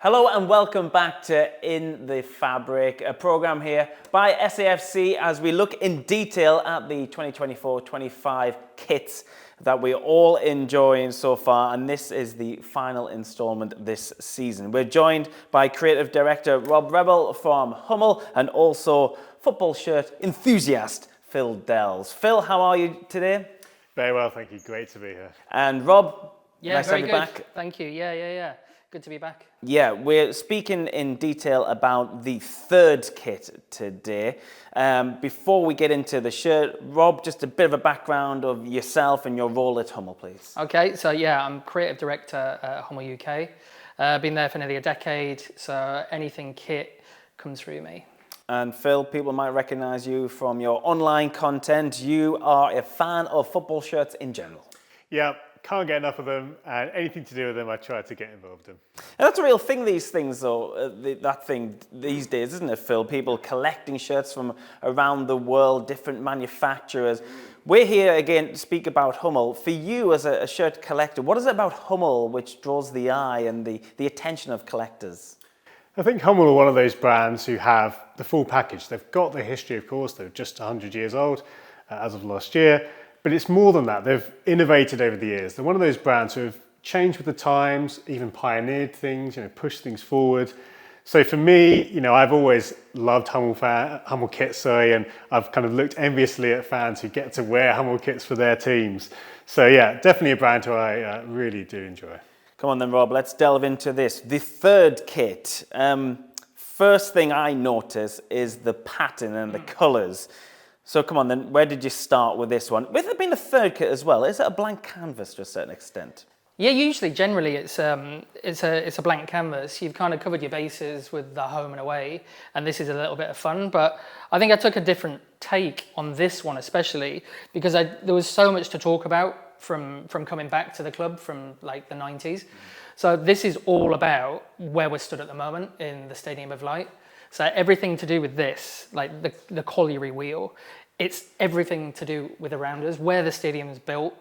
Hello and welcome back to In the Fabric, a programme here by SAFC as we look in detail at the 2024-25 kits that we're all enjoying so far, and this is the final instalment this season. We're joined by Creative Director Rob Revell from Hummel and also football shirt enthusiast Phil Dells. Phil, how are you today? Very well, thank you. Great to be here. And Rob, nice to have you back. Thank you. Yeah. Good to be back. Yeah, we're speaking in detail about the third kit today. Before we get into the shirt, Rob, just a bit of a background of yourself and your role at Hummel, please. Okay, so yeah, I'm Creative Director at Hummel UK. Been there for nearly a decade, so anything kit comes through me. And Phil, people might recognise you from your online content. You are a fan of football shirts in general. Yeah, can't get enough of them, and anything to do with them, I try to get involved in. And that's a real thing, these things, though, that thing these days, isn't it, Phil? People collecting shirts from around the world, different manufacturers. We're here, again, to speak about Hummel. For you, as a shirt collector, what is it about Hummel which draws the eye and the attention of collectors? I think Hummel are one of those brands who have the full package. They've got the history, of course. They're just 100 years old as of last year. But it's more than that. They've innovated over the years. They're one of those brands who have changed with the times, even pioneered things, pushed things forward. So for me, I've always loved Hummel kits, and I've kind of looked enviously at fans who get to wear Hummel kits for their teams. So yeah, definitely a brand who I really do enjoy. Come on then, Rob, let's delve into this. The third kit. First thing I notice is the pattern and the colours. So come on then, where did you start with this one? With it being a third kit as well, is it a blank canvas to a certain extent? Yeah, generally it's a blank canvas. You've kind of covered your bases with the home and away, and this is a little bit of fun. But I think I took a different take on this one, especially because there was so much to talk about from coming back to the club from like the 90s. So this is all about where we're stood at the moment in the Stadium of Light. So everything to do with this, like the colliery wheel, it's everything to do with around us, where the stadium is built,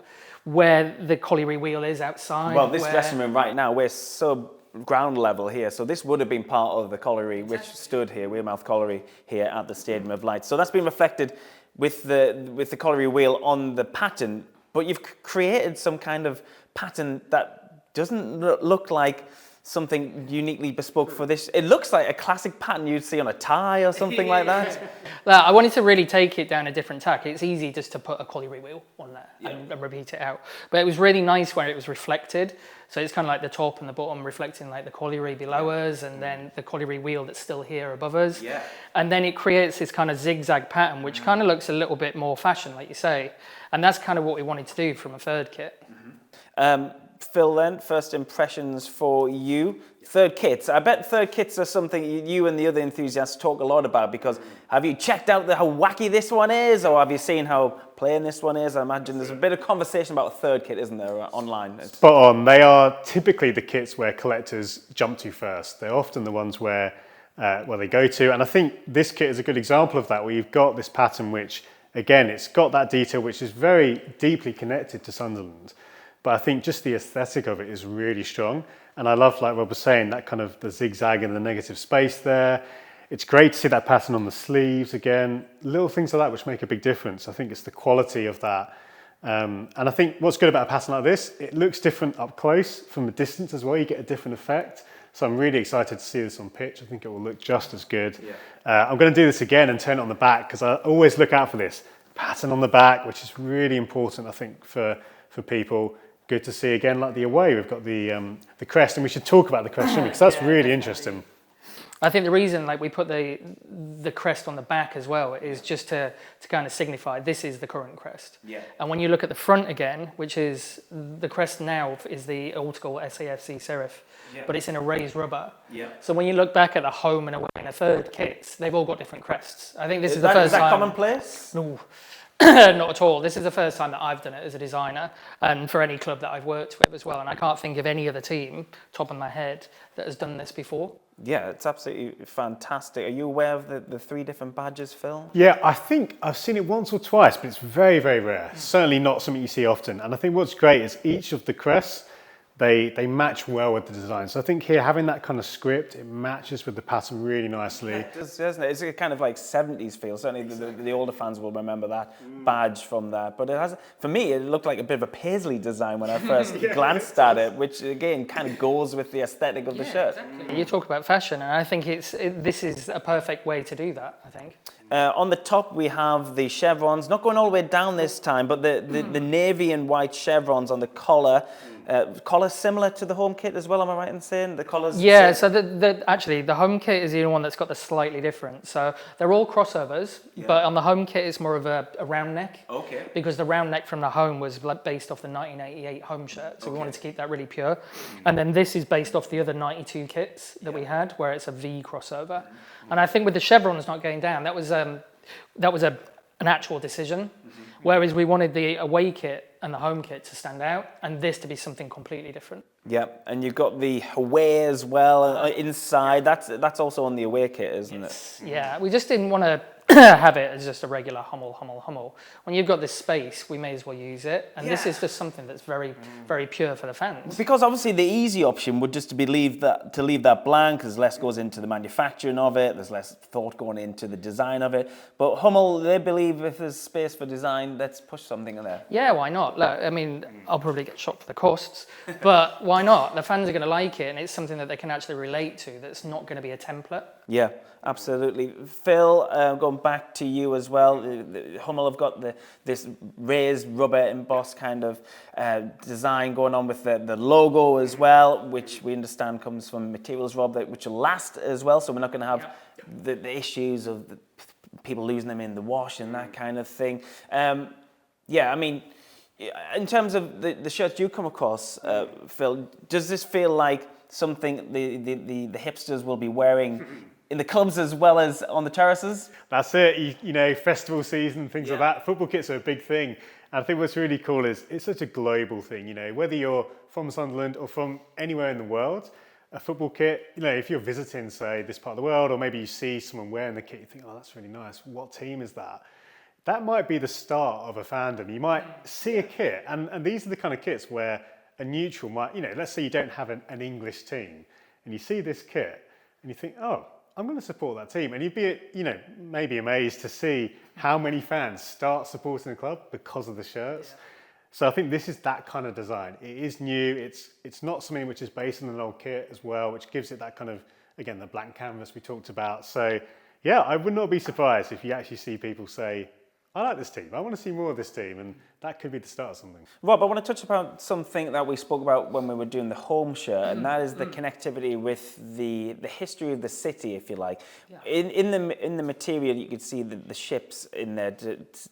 where the colliery wheel is outside. Well, this dressing room right now, we're sub ground level here, so this would have been part of the colliery which stood here, Wearmouth Colliery here at the Stadium of Light. So that's been reflected with the colliery wheel on the pattern, but you've created some kind of pattern that doesn't look like something uniquely bespoke for this. It looks like a classic pattern you'd see on a tie or something like that. Well, I wanted to really take it down a different tack. It's easy just to put a colliery wheel on there and repeat it out. But it was really nice when it was reflected. So it's kind of like the top and the bottom reflecting like the colliery below us, and then the colliery wheel that's still here above us. Yeah. And then it creates this kind of zigzag pattern, which kind of looks a little bit more fashion, like you say. And that's kind of what we wanted to do from a third kit. Phil, then, first impressions for you. Third kits. I bet third kits are something you and the other enthusiasts talk a lot about, because have you checked out how wacky this one is, or have you seen how plain this one is? I imagine there's a bit of conversation about a third kit, isn't there, online? Spot on. They are typically the kits where collectors jump to first. They're often the ones where they go to, and I think this kit is a good example of that, where you've got this pattern which, again, it's got that detail which is very deeply connected to Sunderland. But I think just the aesthetic of it is really strong. And I love, like Rob was saying, that kind of the zigzag and the negative space there. It's great to see that pattern on the sleeves again. Little things like that which make a big difference. I think it's the quality of that. And I think what's good about a pattern like this, it looks different up close. From a distance as well, you get a different effect. So I'm really excited to see this on pitch. I think it will look just as good. Yeah. I'm going to do this again and turn it on the back, because I always look out for this. Pattern on the back, which is really important, I think, for people. Good to see again, like the away, we've got the crest, and we should talk about the crest, because that's really interesting. I think the reason we put the crest on the back as well is just to kind of signify this is the current crest. Yeah. And when you look at the front again, which is the crest now is the old school SAFC serif, but it's in a raised rubber. Yeah. So when you look back at the home and away and a third kits, they've all got different crests. I think this is the first time. Is that commonplace? No. Not at all. This is the first time that I've done it as a designer, and for any club that I've worked with as well. And I can't think of any other team, top of my head, that has done this before. Yeah, it's absolutely fantastic. Are you aware of the three different badges, Phil? Yeah, I think I've seen it once or twice, but it's very, very rare. Certainly not something you see often. And I think what's great is each of the crests, they match well with the design. So I think here, having that kind of script, it matches with the pattern really nicely. It does, doesn't it? It's a kind of like 70s feel. Certainly the older fans will remember that badge from that. But it has, for me, it looked like a bit of a paisley design when I first glanced at it, which again kind of goes with the aesthetic of the shirt. Exactly. You talk about fashion, and I think this is a perfect way to do that, I think. On the top, we have the chevrons, not going all the way down this time, but the navy and white chevrons on the collar. Collar similar to the home kit as well, am I right in saying? The collar's Yeah, so actually the home kit is the only one that's got the slightly different. So they're all crossovers, but on the home kit it's more of a round neck. Okay. Because the round neck from the home was based off the 1988 home shirt, so we wanted to keep that really pure. And then this is based off the other 92 kits that we had, where it's a V crossover. And I think with the chevrons not going down, that was an actual decision. Whereas we wanted the away kit and the home kit to stand out, and this to be something completely different. Yeah, and you've got the away as well inside. That's also on the away kit, isn't it? Yeah, we just didn't want to have it as just a regular hummel. When you've got this space, we may as well use it. And this is just something that's very, very pure for the fans. Because obviously the easy option would just to be leave that blank, because less goes into the manufacturing of it. There's less thought going into the design of it. But Hummel, they believe if there's space for design, let's push something in there. Yeah, why not? Look, I mean, I'll probably get shot for the costs, but why not? The fans are going to like it, and it's something that they can actually relate to. That's not going to be a template. Yeah, absolutely. Phil, going back to you as well, Hummel have got this raised rubber embossed kind of design going on with the logo as well, which we understand comes from materials, Rob, which will last as well, so we're not going to have the issues of people losing them in the wash and that kind of thing. Yeah, I mean, in terms of the shirts you come across, Phil, does this feel like something the hipsters will be wearing in the clubs as well as on the terraces? That's it. You know, festival season, things like that. Football kits are a big thing. And I think what's really cool is it's such a global thing. You know, whether you're from Sunderland or from anywhere in the world, a football kit, you know, if you're visiting, say, this part of the world, or maybe you see someone wearing the kit, you think, oh, that's really nice. What team is that? That might be the start of a fandom. You might see a kit, and these are the kind of kits where a neutral might, you know, let's say you don't have an English team, and you see this kit, and you think, oh, I'm going to support that team. And you'd be, you know, maybe amazed to see how many fans start supporting the club because of the shirts. So I think this is that kind of design. It is new. It's not something which is based on an old kit as well, which gives it that kind of, again, the blank canvas we talked about. So yeah, I would not be surprised if you actually see people say, I like this team. I want to see more of this team, and that could be the start of something. Rob, I want to touch upon something that we spoke about when we were doing the home shirt, and that is the connectivity with the history of the city, if you like. Yeah. In the material, you could see the ships in there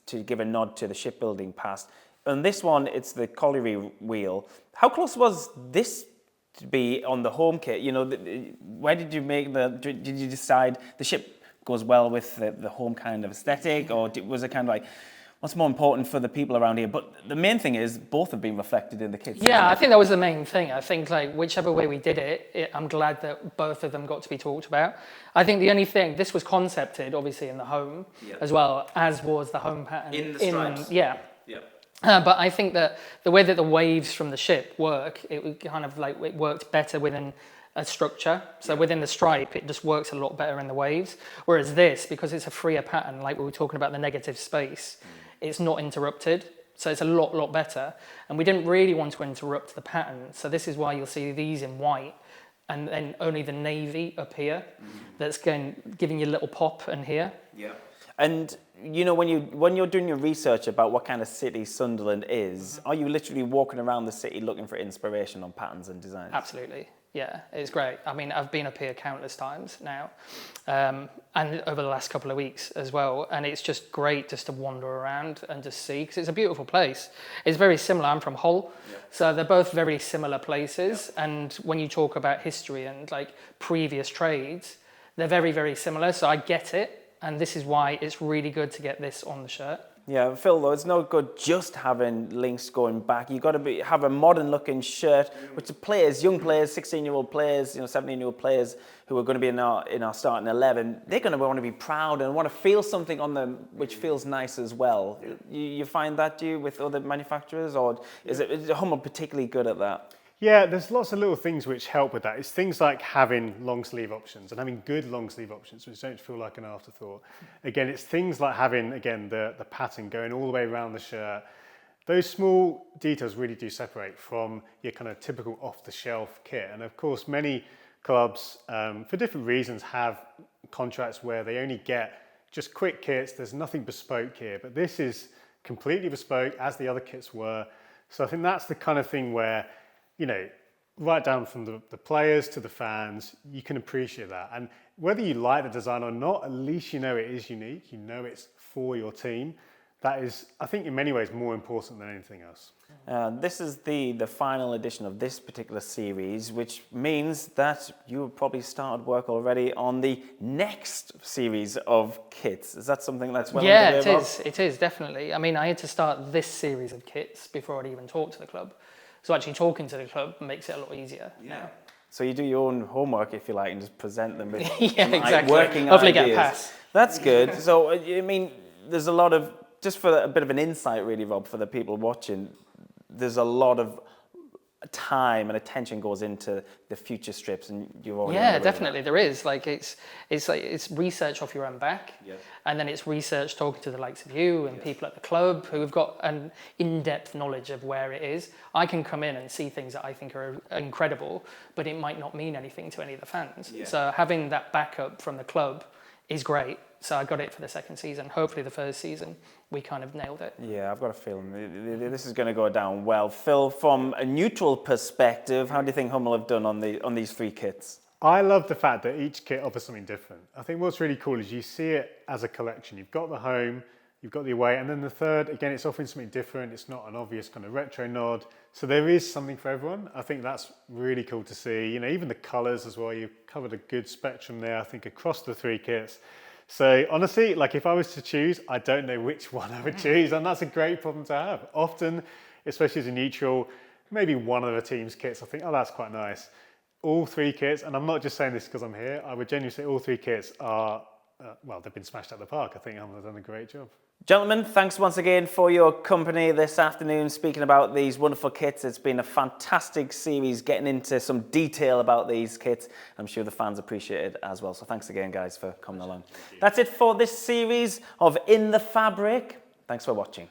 to give a nod to the shipbuilding past. On this one, it's the colliery wheel. How close was this to be on the home kit? You know, where did you make did you decide the ship goes well with the home kind of aesthetic, or was it kind of like, what's more important for the people around here? But the main thing is both have been reflected in the kits. Yeah, I think that was the main thing. I think like whichever way we did it, I'm glad that both of them got to be talked about. I think the only thing, this was concepted obviously in the home as well, as was the home pattern. In the stripes. Yeah. But I think that the way that the waves from the ship work, it kind of like, it worked better within a structure. So within the stripe, it just works a lot better in the waves. Whereas this, because it's a freer pattern, like we were talking about the negative space, it's not interrupted. So it's a lot better. And we didn't really want to interrupt the pattern. So this is why you'll see these in white and then only the navy up here. That's giving you a little pop in here. Yeah. And you know, when you're doing your research about what kind of city Sunderland is, are you literally walking around the city looking for inspiration on patterns and designs? Absolutely. Yeah, it's great. I mean, I've been up here countless times now, and over the last couple of weeks as well. And it's just great just to wander around and just see, because it's a beautiful place. It's very similar. I'm from Hull, so they're both very similar places. And when you talk about history and like previous trades, they're very, very similar. So I get it. And this is why it's really good to get this on the shirt. Yeah, Phil, though, it's no good just having links going back. You've got to have a modern-looking shirt, which the players, young players, 16-year-old players, 17-year-old players who are going to be in our starting 11, they're going to want to be proud and want to feel something on them which feels nice as well. You find that, do you, with other manufacturers, or is Hummel particularly good at that? Yeah, there's lots of little things which help with that. It's things like having long sleeve options and having good long sleeve options, which don't feel like an afterthought. Again, it's things like having, again, the pattern going all the way around the shirt. Those small details really do separate from your kind of typical off-the-shelf kit. And of course, many clubs, for different reasons, have contracts where they only get just quick kits. There's nothing bespoke here, but this is completely bespoke, as the other kits were. So I think that's the kind of thing where, you know, right down from the players to the fans, you can appreciate that. And whether you like the design or not, at least you know it is unique, you know it's for your team. That is, I think, in many ways more important than anything else. This is the final edition of this particular series, which means that you have probably started work already on the next series of kits. Is that something that's well underway, Rob? It is, definitely. I mean, I had to start this series of kits before I'd even talked to the club. So actually talking to the club makes it a lot easier now. So you do your own homework, if you like, and just present them with yeah, exactly. working Hopefully ideas. get a pass. That's good. So, I mean, there's a lot of, just for a bit of an insight really, Rob, for the people watching, there's a lot of time and attention goes into the future strips, and you've already definitely there is. Like it's research off your own back, and then it's research talking to the likes of you and people at the club who have got an in-depth knowledge of where it is. I can come in and see things that I think are incredible, but it might not mean anything to any of the fans. So having that backup from the club is great. So I got it for the second season. Hopefully the first season we kind of nailed it. Yeah, I've got a feeling this is going to go down well. Phil, from a neutral perspective, how do you think Hummel have done on these 3 kits? I love the fact that each kit offers something different. I think what's really cool is you see it as a collection. You've got the home, you've got the away, and then the third, again, it's offering something different. It's not an obvious kind of retro nod. So there is something for everyone. I think that's really cool to see. You know, even the colours as well. You've covered a good spectrum there, I think, across the 3 kits. So honestly, like if I was to choose, I don't know which one I would choose, and that's a great problem to have. Often, especially as a neutral, maybe one of the team's kits, I think, oh, that's quite nice. All 3 kits, and I'm not just saying this because I'm here, I would genuinely say all 3 kits are, well, they've been smashed out of the park. I think Hummel have done a great job. Gentlemen, thanks once again for your company this afternoon, speaking about these wonderful kits. It's been a fantastic series getting into some detail about these kits. I'm sure the fans appreciate it as well. So thanks again, guys, for coming along. That's it for this series of In the Fabric. Thanks for watching.